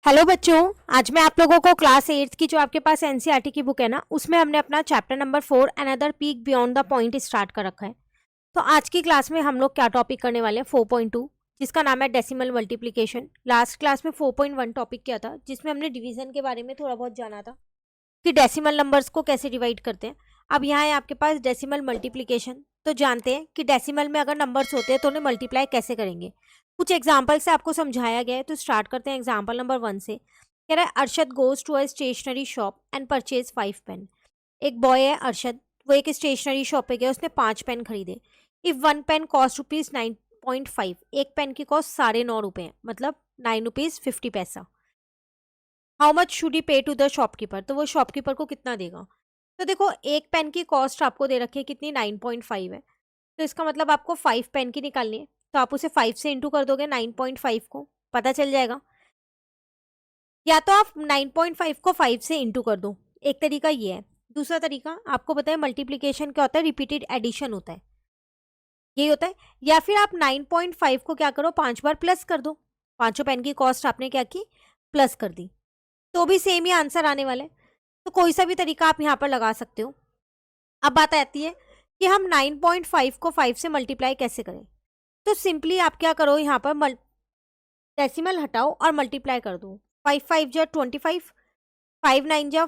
Hello बच्चों, आज मैं आप लोगों को क्लास 8 की जो आपके पास एनसीईआरटी की बुक है ना, उसमें हमने अपना chapter number 4 another peak beyond the point start कर रखा है। तो आज की क्लास में हम लोग क्या टॉपिक करने वाले हैं 4.2, जिसका नाम है डेसिमल मल्टीप्लिकेशन। लास्ट क्लास में 4.1 टॉपिक किया था, जिसमें हमने डिवीजन के बारे में थोड़ा बहुत जाना था कि डेसिमल नंबर्स को कैसे डिवाइड करते हैं। अब यहाँ है आपके पास डेसिमल मल्टीप्लिकेशन। तो जानते हैं कि डेसिमल में अगर नंबर्स होते हैं तो उन्हें मल्टीप्लाई कैसे करेंगे। कुछ एग्जाम्पल से आपको समझाया गया है, तो स्टार्ट करते हैं एग्जाम्पल नंबर 1 से। कह रहा है Arshad goes to a stationery shop and purchase 5 pen. एक बॉय है अरशद, वो एक स्टेशनरी शॉप पे गया, उसने 5 पेन खरीदे। इफ वन पेन कॉस्ट ₹9.5, एक पेन की कॉस्ट ₹9.5 है, मतलब ₹9.50। हाउ मच शुड ही पे टू द शॉपकीपर, तो वो शॉपकीपर को कितना देगा। तो देखो, एक पेन की कॉस्ट आपको दे रखी है कितनी, 9.5 है। तो इसका मतलब आपको 5 पेन की निकालनी है, तो आप उसे 5 से इंटू कर दोगे 9.5 को, पता चल जाएगा। या तो आप 9.5 को 5 से इंटू कर दो, एक तरीका ये है। दूसरा तरीका आपको पता है मल्टीप्लीकेशन क्या होता है, रिपीटेड एडिशन होता है, यही होता है। या फिर आप 9.5 को क्या करो, 5 बार प्लस कर दो। पांचों पेन की कॉस्ट आपने क्या की, प्लस कर दी, तो भी सेम ही आंसर आने वाले। तो कोई सा भी तरीका आप यहाँ पर लगा सकते हो। अब बात आती है कि हम 9.5 को 5 से मल्टीप्लाई कैसे करें। तो सिंपली आप क्या करो, यहाँ पर डेसिमल हटाओ और मल्टीप्लाई कर दो। 5 5 जा 25, 5 9 जा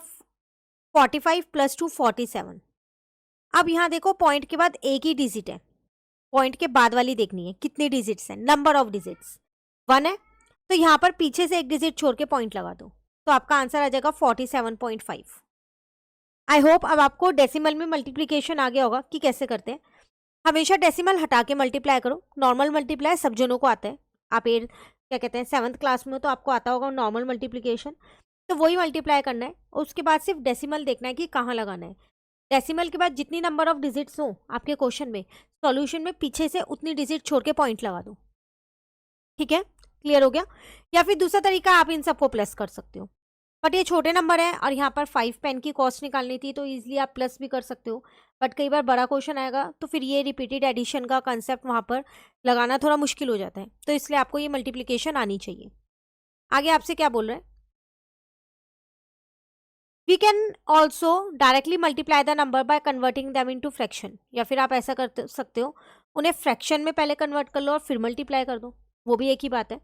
45 प्लस 2 47। अब यहाँ देखो, पॉइंट के बाद एक ही डिजिट है, पॉइंट के बाद वाली देखनी है कितनी डिजिट्स है, नंबर ऑफ डिजिट्स 1 है। तो यहाँ पर पीछे से एक डिजिट छोड़ के पॉइंट लगा दो, तो आपका आंसर आ जाएगा 47.5। आई होप अब आपको डेसिमल में मल्टीप्लीकेशन आ गया होगा कि कैसे करते हैं। हमेशा डेसिमल हटा के मल्टीप्लाई करो। नॉर्मल मल्टीप्लाई सब जनों को आता है, आप क्या कहते हैं 7th क्लास में, तो आपको आता होगा नॉर्मल मल्टीप्लीकेशन। तो वही मल्टीप्लाई करना है, उसके बाद सिर्फ डेसिमल देखना है कि कहाँ लगाना है। डेसिमल के बाद जितनी नंबर ऑफ डिजिट्स हो आपके क्वेश्चन में, सॉल्यूशन में पीछे से उतनी डिजिट छोड़ के पॉइंट लगा दो। ठीक है, क्लियर हो गया। या फिर दूसरा तरीका, आप इन सबको प्लस कर सकते हो, बट ये छोटे नंबर है और यहाँ पर 5 पेन की कॉस्ट निकालनी थी, तो इजीली आप प्लस भी कर सकते हो। बट कई बार बड़ा क्वेश्चन आएगा तो फिर ये रिपीटेड एडिशन का कंसेप्ट वहाँ पर लगाना थोड़ा मुश्किल हो जाता है, तो इसलिए आपको ये मल्टीप्लिकेशन आनी चाहिए। आगे आपसे क्या बोल रहे हैं, we can also directly multiply the number by converting them into fraction. या फिर आप ऐसा कर सकते हो, उन्हें फ्रैक्शन में पहले कन्वर्ट कर लो और फिर मल्टीप्लाई कर दो, वो भी एक ही बात है।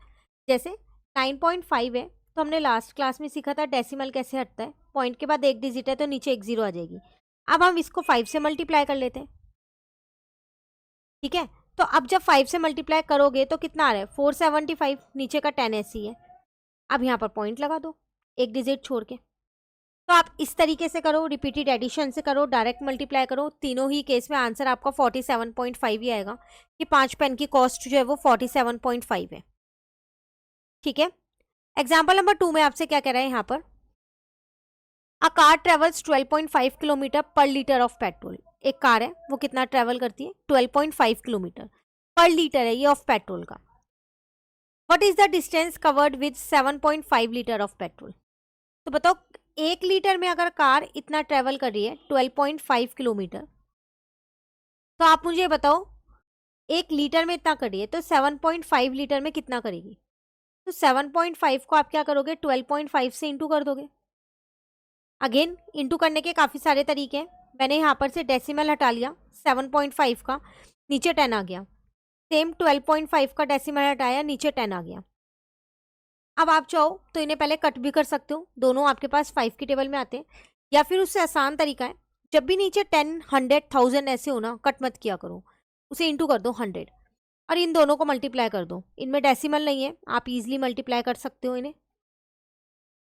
जैसे 9.5 है, तो हमने लास्ट क्लास में सीखा था डेसिमल कैसे हटता है, पॉइंट के बाद एक डिजिट है तो नीचे एक जीरो आ जाएगी। अब हम इसको 5 से मल्टीप्लाई कर लेते हैं। ठीक है, तो अब जब 5 से मल्टीप्लाई करोगे तो कितना आ रहा है, 475, नीचे का 10 ऐसी है। अब यहाँ पर पॉइंट लगा दो एक डिजिट छोड़ के। तो आप इस तरीके से करो, रिपीटेड एडिशन से करो, डायरेक्ट मल्टीप्लाई करो, तीनों ही केस में आंसर आपका 47.5 ही आएगा, कि 5 पेन की कॉस्ट जो है वो 47.5 है। ठीक है, एग्जाम्पल नंबर 2 में आपसे क्या कह रहा है यहाँ पर, अ कार ट्रेवल्स 12.5 किलोमीटर पर लीटर ऑफ पेट्रोल। एक कार है, वो कितना ट्रेवल करती है, 12.5 किलोमीटर पर लीटर है ये ऑफ पेट्रोल का। What is the distance covered with 7.5 litre of petrol. तो बताओ, 1 लीटर में अगर कार इतना ट्रेवल कर रही है 12.5 किलोमीटर, तो आप मुझे बताओ 1 लीटर में इतना कर रही है तो 7.5 लीटर में कितना करेगी। तो 7.5 को आप क्या करोगे, 12.5 से इंटू कर दोगे। अगेन इंटू करने के काफ़ी सारे तरीके हैं, मैंने यहाँ पर से डेसिमल हटा लिया 7.5 का, नीचे 10 आ गया। सेम 12.5 का डेसिमल हटाया, नीचे 10 आ गया। अब आप चाहो तो इन्हें पहले कट भी कर सकते हो, दोनों आपके पास 5 की टेबल में आते हैं। या फिर उससे आसान तरीका है, जब भी नीचे 10 100 1000 ऐसे हो ना, कट मत किया करो, उसे इंटू कर दो 100 और इन दोनों को मल्टीप्लाई कर दो। इनमें डेसिमल नहीं है, आप इजीली मल्टीप्लाई कर सकते हो इन्हें।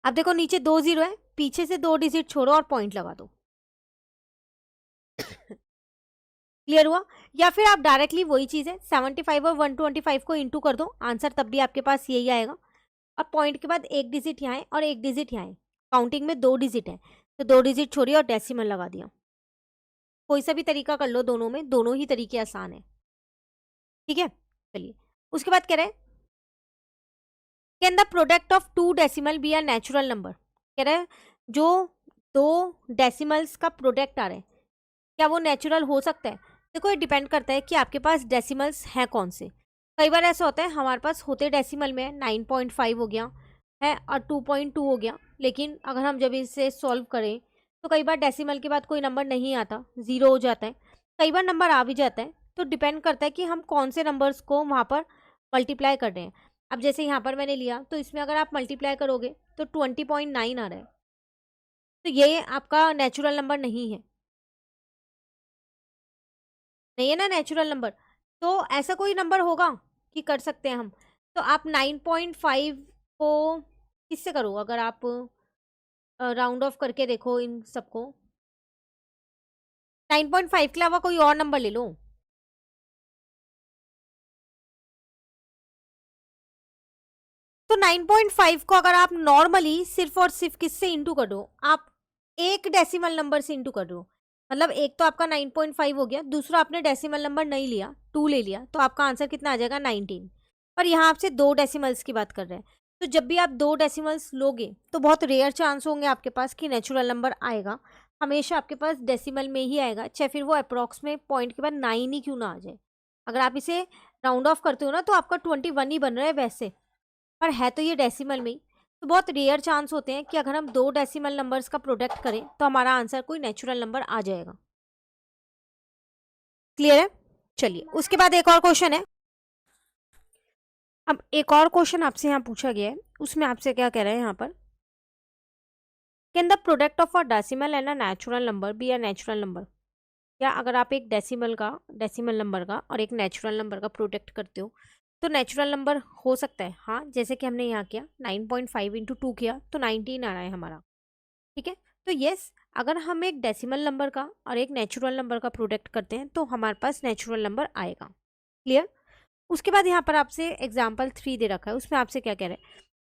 अब देखो, नीचे 2 जीरो है, पीछे से 2 डिजिट छोड़ो और पॉइंट लगा दो। क्लियर हुआ। या फिर आप डायरेक्टली वही चीज़ है, 75 और 125 को इंटू कर दो, आंसर तब भी आपके पास यही आएगा। और पॉइंट के बाद एक डिजिट यहाँ है और एक डिजिट यहाँ है, काउंटिंग में 2 डिजिट है, तो 2 डिजिट छोड़ी और डेसिमल लगा दिया। कोई सा भी तरीका कर लो, दोनों में दोनों ही तरीके आसान है। ठीक है, चलिए उसके बाद कह रहे हैं, can the product of 2 decimal be a natural number. कह रहे हैं जो 2 डेसिमल्स का प्रोडक्ट आ रहे हैं, क्या वो नेचुरल हो सकता है। देखो, ये डिपेंड करता है कि आपके पास डेसिमल्स हैं कौन से। कई बार ऐसा होता है हमारे पास होते डेसिमल में 9.5 हो गया, है और 2.2 हो गया। लेकिन अगर हम जब इसे सॉल्व करें तो कई बार डेसिमल के बाद कोई नंबर नहीं आता, 0 हो जाता है, कई बार नंबर आ भी जाता है। तो डिपेंड करता है कि हम कौन से नंबर्स को वहाँ पर मल्टीप्लाई कर रहे हैं। अब जैसे यहाँ पर मैंने लिया तो इसमें अगर आप मल्टीप्लाई करोगे तो 20.9 आ रहा है, तो ये आपका नेचुरल नंबर नहीं है, नहीं है ना नेचुरल नंबर। तो ऐसा कोई नंबर होगा कि कर सकते हैं हम। तो आप 9.5 को किससे करो, अगर आप राउंड ऑफ करके देखो इन सबको, 9.5 के अलावा कोई और नंबर ले लो। तो 9.5 को अगर आप नॉर्मली सिर्फ और सिर्फ किससे इंटू कर दो, आप एक डेसिमल नंबर से इंटू कर दो। मतलब एक तो आपका 9.5 हो गया, दूसरा आपने डेसिमल नंबर नहीं लिया, 2 ले लिया, तो आपका आंसर कितना आ जाएगा 19। पर यहाँ आपसे 2 डेसिमल्स की बात कर रहे हैं। तो जब भी आप 2 डेसिमल्स लोगे तो बहुत रेयर चांस होंगे आपके पास कि नेचुरल नंबर आएगा। हमेशा आपके पास डेसिमल में ही आएगा, चाहे फिर वो अप्रॉक्स में पॉइंट के बाद 9 ही क्यों ना आ जाए। अगर आप इसे राउंड ऑफ करते हो ना तो आपका 21 ही बन रहा है वैसे, पर है तो ये डेसिमल में ही। तो बहुत रेयर चांस होते हैं कि अगर हम 2 डेसिमल नंबर्स का प्रोडक्ट करें तो हमारा आंसर कोई नेचुरल नंबर आ जाएगा। क्लियर है? चलिए उसके बाद एक और क्वेश्चन है। अब एक और क्वेश्चन आपसे यहाँ पूछा गया है, उसमें आपसे क्या कह रहे हैं यहाँ पर, can the product of a decimal and a natural number be a natural number. क्या अगर आप एक डेसिमल नंबर का और एक नेचुरल नंबर का प्रोडक्ट करते हो तो नेचुरल नंबर हो सकता है? हाँ, जैसे कि हमने यहाँ किया 9.5 इंटू 2 किया तो 19 आ रहा है हमारा। ठीक है, तो यस, अगर हम एक डेसिमल नंबर का और एक नेचुरल नंबर का प्रोडक्ट करते हैं तो हमारे पास नेचुरल नंबर आएगा। क्लियर? उसके बाद यहाँ पर आपसे एग्जाम्पल 3 दे रखा है, उसमें आपसे क्या कह रहे हैं,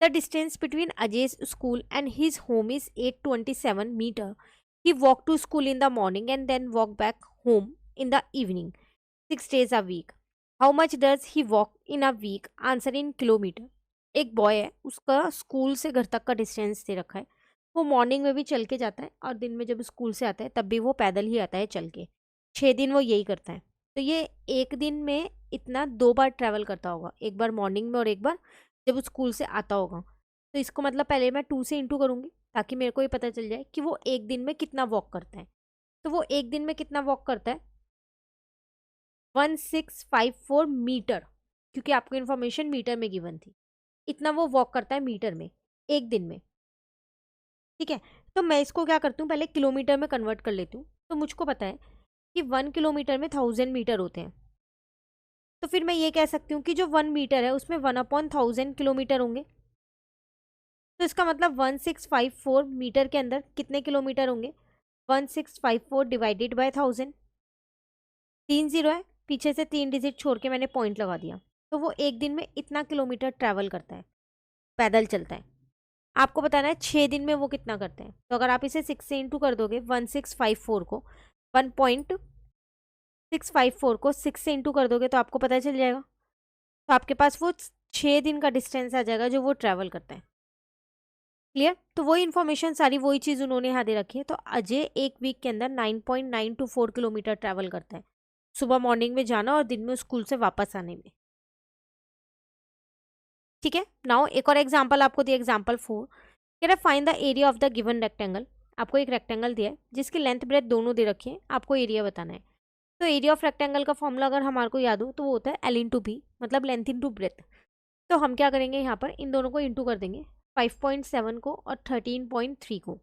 the distance between Ajay's school and his home is 827 metre. He walked to school in the morning and then walked back home in the evening, 6 days a week. How much does he walk in a week? Answer in kilometer. एक boy है, उसका school से घर तक का distance दे रखा है। वो मॉर्निंग में भी चल के जाता है और दिन में जब स्कूल से आता है तब भी वो पैदल ही आता है चल के। 6 दिन वो यही करता है। तो ये एक दिन में इतना 2 बार ट्रैवल करता होगा, एक बार मॉर्निंग में और एक बार जब वो स्कूल से आता होगा। तो इसको मतलब पहले मैं 2 से इंटू करूँगी ताकि मेरे को ये पता चल जाए कि वो एक दिन में कितना वॉक करता है। तो वो एक दिन में कितना वॉक करता है, 1654 मीटर, क्योंकि आपको इन्फॉर्मेशन मीटर में गिवन थी। इतना वो वॉक करता है मीटर में एक दिन में। ठीक है, तो मैं इसको क्या करती हूँ, पहले किलोमीटर में कन्वर्ट कर लेती हूँ। तो मुझको पता है कि 1 किलोमीटर में 1000 मीटर होते हैं। तो फिर मैं ये कह सकती हूँ कि जो 1 मीटर है उसमें 1/1000 किलोमीटर होंगे। तो इसका मतलब 1654 मीटर के अंदर कितने किलोमीटर होंगे, 1654 डिवाइडेड बाय 1000। 3 जीरो है, पीछे से 3 डिजिट छोड़ के मैंने पॉइंट लगा दिया। तो वो एक दिन में इतना किलोमीटर ट्रैवल करता है, पैदल चलता है। आपको बताना है 6 दिन में वो कितना करते हैं। तो अगर आप इसे 6 से इंटू कर दोगे, 1654 को 1.654 को 6 से इंटू कर दोगे तो आपको पता चल जाएगा। तो आपके पास वो 6 दिन का डिस्टेंस आ जाएगा जो वो ट्रैवल करता है। क्लियर? तो वही इन्फॉर्मेशन सारी वही चीज़ उन्होंने यहाँ दे रखी है। तो अजय एक वीक के अंदर 9.924 किलोमीटर ट्रैवल करता है, सुबह मॉर्निंग में जाना और दिन में स्कूल से वापस आने में। ठीक है, नाउ एक और एग्जाम्पल आपको दिया, एग्जाम्पल 4। कह रहा है find the area of the given rectangle. आपको एक रेक्टेंगल दिया है जिसकी लेंथ ब्रेथ दोनों दे रखी है, आपको एरिया बताना है। तो एरिया ऑफ रेक्टेंगल का फॉर्मूला अगर हमारे को याद हो तो वो होता है L/B, मतलब लेंथ इंटू ब्रेथ। तो हम क्या करेंगे, यहाँ पर इन दोनों को इंटू कर देंगे, 5.7 को और 13.3 को।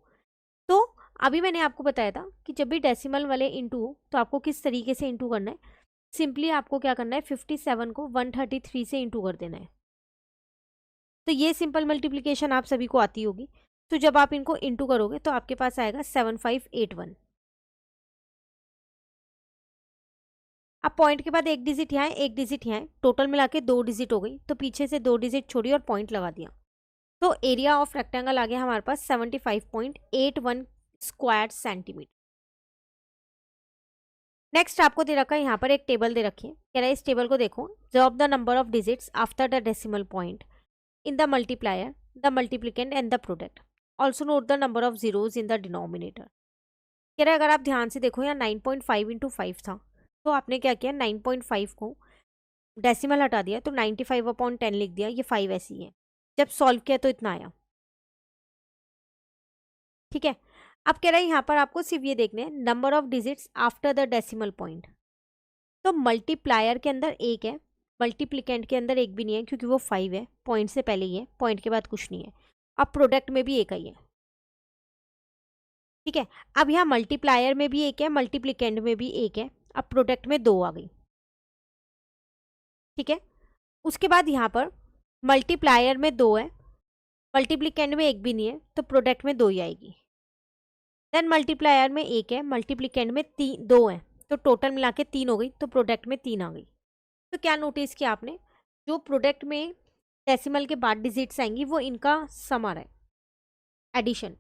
तो अभी मैंने आपको बताया था कि जब भी डेसिमल वाले इंटू हो तो आपको किस तरीके से इंटू करना है। सिंपली आपको क्या करना है, 57 को 133 से इंटू कर देना है। तो ये सिंपल मल्टीप्लिकेशन आप सभी को आती होगी। तो जब आप इनको इंटू करोगे तो आपके पास आएगा 7581। अब पॉइंट के बाद एक डिजिट यहाँ है, एक डिजिट यहाँ है, टोटल मिला के 2 डिजिट हो गई। तो पीछे से 2 डिजिट छोड़ी और पॉइंट लगा दिया। तो एरिया ऑफ रेक्टेंगल आ गया हमारे पास 75.81 स्क्वायर सेंटीमीटर। नेक्स्ट आपको दे रखा है यहाँ पर एक टेबल दे रखी है। कह रहा है इस टेबल को देखो, observe the number of digits after the decimal point in the multiplier, the multiplicand and the product. Also note the number of zeros in the denominator. कह रहा है अगर आप ध्यान से देखो यहाँ 9.5 इंटू 5 था, तो आपने क्या किया, 9.5 को डेसिमल हटा दिया तो 95/10 लिख दिया, ये 5 ऐसी है। जब सॉल्व किया तो इतना आया। ठीक है, अब कह रहा है यहाँ पर आपको सिर्फ ये देखने हैं number of digits after the decimal point. तो मल्टीप्लायर के अंदर एक है, मल्टीप्लिकेंट के अंदर एक भी नहीं है क्योंकि वो 5 है, पॉइंट से पहले ही है, पॉइंट के बाद कुछ नहीं है। अब प्रोडक्ट में भी एक ही है। ठीक है, अब यहाँ मल्टीप्लायर में भी एक है, मल्टीप्लिकेंट में भी एक है, अब प्रोडक्ट में 2 आ गई। ठीक है, उसके बाद यहाँ पर मल्टीप्लायर में 2 है, मल्टीप्लिकेंट में एक भी नहीं है, तो प्रोडक्ट में 2 ही आएगी। देन मल्टीप्लायर में एक है, मल्टीप्लिकेंट में 2 है, तो टोटल मिला के 3 हो गई, तो प्रोडक्ट में 3 आ गई। तो क्या नोटिस किया आपने, जो प्रोडक्ट में डेसिमल के बाद डिजिट्स आएंगी वो इनका सम आ रहा है, एडिशन।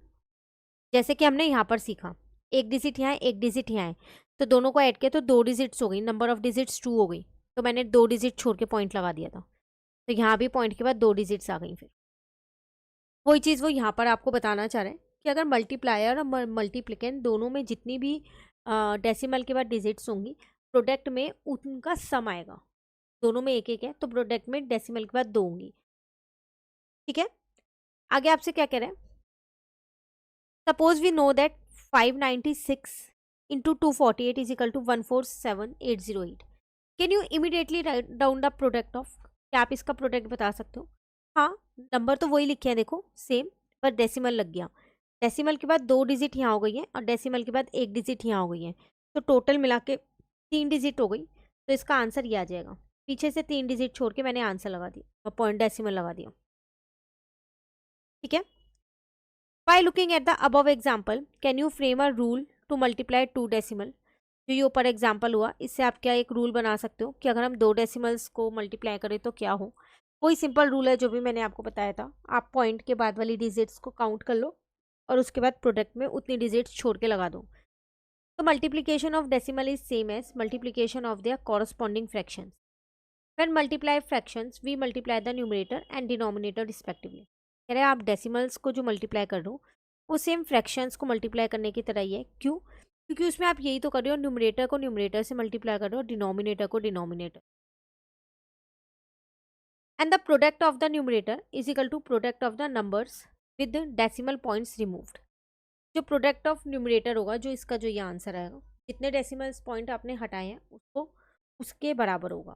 जैसे कि हमने यहाँ पर सीखा, एक डिजिट यहाँ है, एक डिजिट यहाँ है, तो दोनों को ऐड किया तो 2 डिजिट्स हो गई, नंबर ऑफ डिजिट्स 2 हो गई, तो मैंने 2 डिजिट छोड़ के पॉइंट लगा दिया था, तो यहाँ भी पॉइंट के बाद 2 डिजिट्स आ गई। फिर वही चीज़ वो यहाँ पर आपको बताना चाह रहे हैं कि अगर मल्टीप्लायर और मल्टीप्लिकेंट दोनों में जितनी भी डेसिमल के बाद डिजिट्स होंगी, प्रोडक्ट में उनका सम आएगा। दोनों में एक एक है, तो प्रोडक्ट में डेसिमल के बाद 2 होंगी। ठीक है, आगे आपसे क्या कह रहे हैं, suppose we know that 596 into 248 is equal to 147808। Can you immediately write down the product of, क्या आप इसका प्रोडक्ट बता सकते हो? हाँ, नंबर तो वही लिखे हैं देखो सेम, पर डेसिमल लग गया। डेसिमल के बाद 2 डिजिट यहाँ हो गई है और डेसिमल के बाद 1 डिजिट यहाँ हो गई है, तो टोटल मिला के 3 डिजिट हो गई, तो इसका आंसर ये आ जाएगा। पीछे से 3 डिजिट छोड़ के मैंने आंसर लगा दिया और पॉइंट डेसिमल लगा दिया। ठीक है, by looking at the above example can you frame a rule to multiply 2 decimal. जो ये ऊपर एग्जाम्पल हुआ, इससे आप क्या एक रूल बना सकते हो कि अगर हम 2 डेसिमल्स को मल्टीप्लाई करें तो क्या हो। कोई सिंपल रूल है जो भी मैंने आपको बताया था, आप पॉइंट के बाद वाली डिजिट्स को काउंट कर लो और उसके बाद प्रोडक्ट में उतनी डिजिट्स छोड़ के लगा दो। तो multiplication of decimal is same as multiplication of their corresponding fractions. When multiply fractions we multiply the numerator and denominator respectively. कह रहे हैं आप डेसिमल्स को जो मल्टीप्लाई कर रहे हो वो सेम फ्रैक्शंस को मल्टीप्लाई करने की तरह ही है। क्यों? क्योंकि उसमें आप यही तो कर रहे हो, न्यूमरेटर को न्यूमरेटर से मल्टीप्लाई कर रहे हो, डिनोमिनेटर को denominator. And the product of the numerator is equal to product of the numbers with decimal points removed. जो प्रोडक्ट ऑफ न्यूमरेटर होगा, जो इसका जो ये आंसर आएगा, जितने डेसिमल्स पॉइंट आपने हटाए हैं उसको उसके बराबर होगा।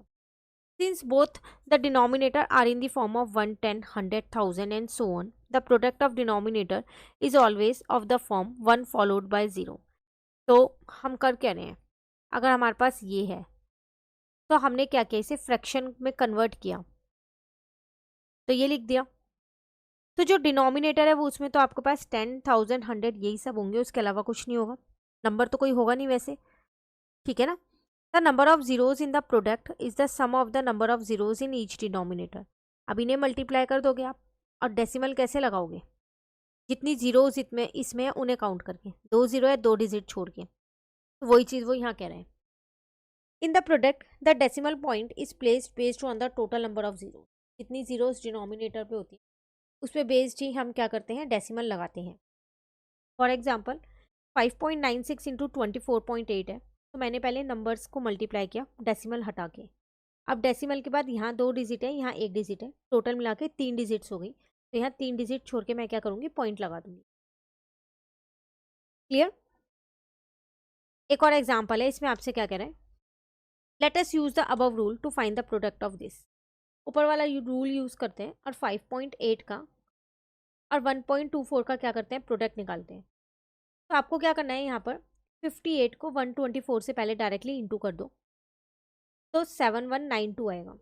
Since both the denominator are in the form of 1, 10, 100, 1000 and so on, the product of denominator is always of the form 1 followed by 0. तो हम कर क्या रहे हैं, अगर हमारे पास ये है तो हमने क्या किया, इसे फ्रैक्शन में कन्वर्ट किया, तो ये लिख दिया। तो जो डिनोमिनेटर है वो उसमें तो आपके पास 10, 1000, 100 यही सब होंगे, उसके अलावा कुछ नहीं होगा, नंबर तो कोई होगा नहीं वैसे। ठीक है ना, the number of zeros in the product is the sum of the number of zeros in each denominator. अब इन्हें मल्टीप्लाई कर दोगे आप, और डेसिमल कैसे लगाओगे, जितनी जीरोज इसमें है उन्हें काउंट करके, 2 जीरो है 2 डिजिट छोड़ के, तो वही चीज़ वो यहाँ कह रहे हैं। इन the product the decimal point is placed based on the total number of zero. जितनी जीरोज डिनोमिनेटर पे होती है उस पर बेस्ड ही हम क्या करते हैं, डेसिमल लगाते हैं। फॉर एग्जाम्पल 5.96 इंटू 24.8 है, तो मैंने पहले नंबर्स को मल्टीप्लाई किया डेसिमल हटा के। अब डेसिमल के बाद यहाँ 2 डिजिट है, यहाँ 1 डिजिट है, टोटल मिला के 3 डिजिट्स हो गई, तो यहाँ 3 डिजिट छोड़ के मैं क्या करूँगी, पॉइंट लगा दूंगी। क्लियर? एक और एग्जाम्पल है, इसमें आपसे क्या कह रहे हैं, let us use the above rule to find the product of this. ऊपर वाला रूल यूज करते हैं और 5.8 का और 1.24 का क्या करते हैं, प्रोडक्ट निकालते हैं। तो आपको क्या करना है, यहाँ पर 58 को 124 से पहले डायरेक्टली इंटू कर दो, तो 7192 आएगा।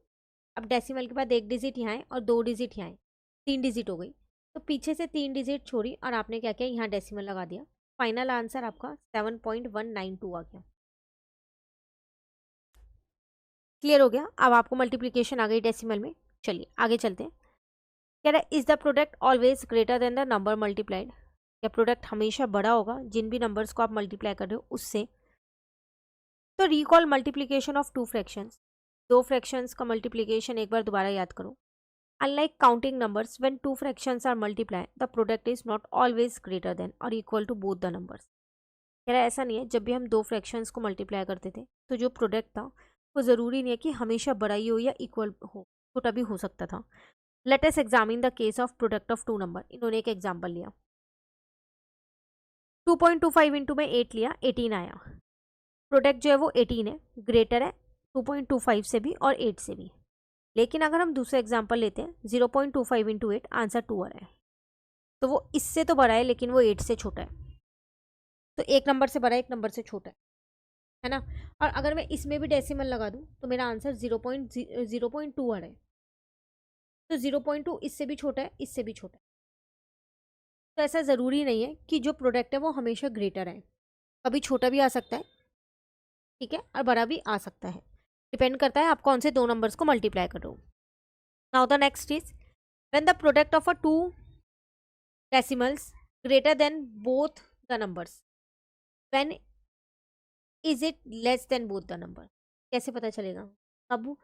अब डेसिमल के बाद 1 डिजिट यहाँ है और 2 डिजिट यहाँ है, 3 डिजिट हो गई, तो पीछे से 3 डिजिट छोड़ी और आपने क्या किया, यहाँ डेसिमल लगा दिया। फाइनल आंसर आपका 7.192 आ गया। क्लियर हो गया? अब आपको मल्टीप्लीकेशन आ गई डेसिमल में। चलिए आगे चलते हैं। कह रहा है is the product always greater then the number multiplied. क्या प्रोडक्ट हमेशा बड़ा होगा जिन भी नंबर्स को आप मल्टीप्लाई कर रहे हो उससे। तो recall multiplication of 2 fractions. 2 fractions का मल्टीप्लिकेशन एक बार दोबारा याद करो। Unlike counting numbers when 2 fractions are multiply the product is not always greater than और equal to both the numbers. कह रहा है ऐसा नहीं है, जब भी हम 2 फ्रैक्शंस को मल्टीप्लाई करते थे तो जो प्रोडक्ट था वो ज़रूरी नहीं है कि हमेशा बड़ा ही हो या इक्वल हो, छोटा भी हो सकता था। Let us examine the case of product of two number. इन्होंने एक एग्जाम्पल लिया, 2.25 इंटू में 8 लिया, 18 आया। प्रोडक्ट जो है वो 18 है, ग्रेटर है 2.25 से भी और 8 से भी। लेकिन अगर हम दूसरा एग्जाम्पल लेते हैं 0.25 इंटू 8, आंसर 2 आ रहा है, तो वो इससे तो बड़ा है लेकिन वो 8 से छोटा है। तो एक नंबर से बड़ा है, एक नंबर से छोटा है ना। और अगर मैं इसमें भी डेसिमल लगा दूं तो मेरा आंसर 0.2 आ रहा है। तो 0.2 इससे भी छोटा है, इससे भी छोटा है। तो ऐसा ज़रूरी नहीं है कि जो प्रोडक्ट है वो हमेशा ग्रेटर है, कभी छोटा भी आ सकता है, ठीक है, और बड़ा भी आ सकता है। डिपेंड करता है आप कौन से दो नंबर्स को मल्टीप्लाई कर रहे हो। Now the next is when the product of a two decimals greater than both the numbers, when is it less than both the number. कैसे पता चलेगा कब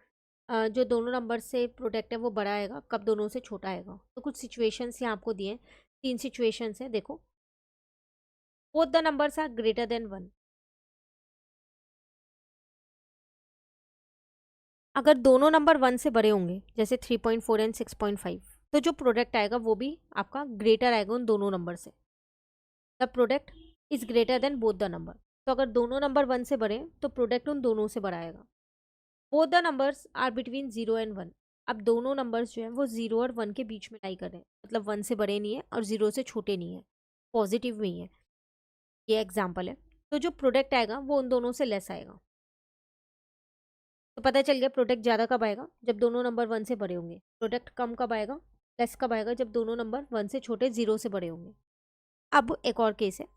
जो दोनों नंबर से प्रोडक्ट है वो बड़ा आएगा, कब दोनों से छोटा आएगा। तो कुछ सिचुएशंस यहाँ आपको दिए, 3 सिचुएशंस है, देखो। Both the numbers are greater than 1, अगर दोनों नंबर 1 से बड़े होंगे जैसे 3.4 एंड 6.5, तो जो प्रोडक्ट आएगा वो भी आपका ग्रेटर आएगा उन दोनों नंबर से। The product is greater than both the number. तो अगर दोनों नंबर 1 से बड़े हैं तो प्रोडक्ट उन दोनों से बड़ा आएगा। Both the numbers are between 0 and 1। अब दोनों नंबर्स जो हैं वो 0 और 1 के बीच में लाई कर रहे हैं, मतलब 1 से बड़े नहीं है और 0 से छोटे नहीं है, पॉजिटिव में ही है। ये एग्जाम्पल है। तो जो प्रोडक्ट आएगा वो उन दोनों से लेस आएगा। तो पता चल गया प्रोडक्ट ज़्यादा कब आएगा, जब दोनों नंबर 1 से बड़े होंगे। प्रोडक्ट कम कब आएगा, लेस कब आएगा, जब दोनों नंबर 1 से छोटे 0 से बड़े होंगे। अब एक और केस है,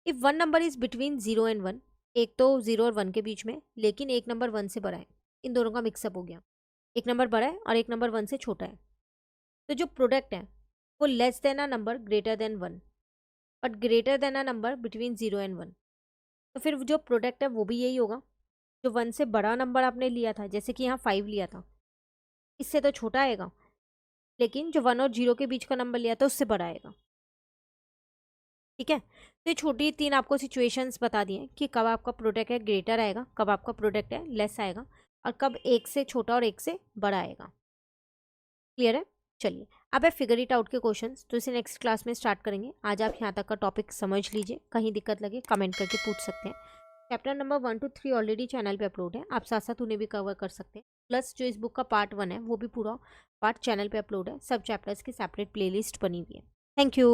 if one number is between 0 and 1, एक तो 0 और 1 के बीच में, लेकिन एक नंबर 1 से बड़ा है, इन दोनों का मिक्सअप हो गया, एक नंबर बड़ा है और एक नंबर 1 से छोटा है। तो जो प्रोडक्ट है वो less than a number greater than 1, but greater than a number between 0 and 1। तो फिर जो प्रोडक्ट है वो भी यही होगा, जो 1 से बड़ा नंबर आपने लिया था, जैसे कि यहाँ 5 लिया था, इससे तो छोटा आएगा, लेकिन जो 1 और 0 के बीच का नंबर लिया था उससे बड़ा आएगा। ठीक है, तो ये छोटी 3 आपको सिचुएशंस बता दिए कि कब आपका प्रोडक्ट है ग्रेटर आएगा, कब आपका प्रोडक्ट है लेस आएगा, और कब एक से छोटा और एक से बड़ा आएगा। क्लियर है? चलिए अब है फिगर इट आउट के क्वेश्चंस, तो इसे नेक्स्ट क्लास में स्टार्ट करेंगे। आज आप यहाँ तक का टॉपिक समझ लीजिए, कहीं दिक्कत लगे कमेंट करके पूछ सकते हैं। Chapter number 1 to 3 already channel पे अपलोड है, आप साथ साथ उन्हें भी कवर कर सकते हैं। प्लस जो इस बुक का पार्ट 1 है वो भी पूरा पार्ट चैनल पे अपलोड है, सब चैप्टर्स की सेपरेट प्लेलिस्ट बनी हुई है। Thank you.